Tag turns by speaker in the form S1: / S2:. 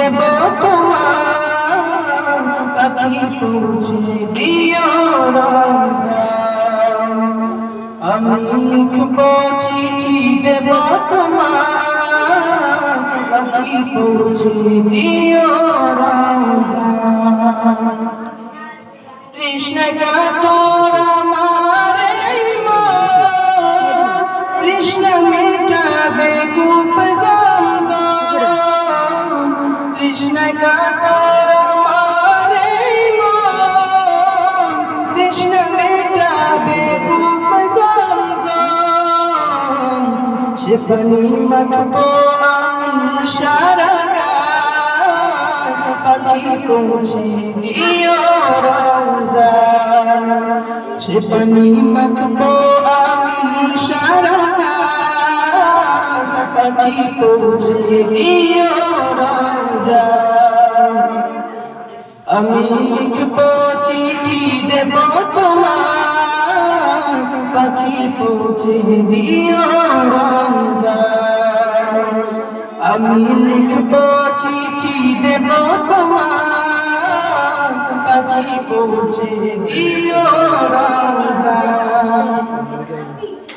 S1: দেব তোমার, পাখি পৌঁছে দিও রওজায়। আমি লিখব চিঠি দেব তোমার, পাখি পৌঁছে দিও রওজায়। তৃষ্ণা কাতর আমার এই মন, তৃষ্ণা মেটাবে কূপ জমজম। তৃষ্ণা কাতর আমার এই মন, তৃষ্ণা মেটাবে কূপ জমজম। সে পানি মাখবো আমি সারা গায়, পাখি পৌঁছে দিও রওজায়। সে পানি মাখবো আমি সারা গায়, পাখি পৌঁছে দিও রওজায়। আমি লিখবো চিঠি দেব তোমার, পাখি পৌঁছে দিও রওজায়। আমি লিখবো চিঠি দেব তোমার, পাখি পৌঁছে দিও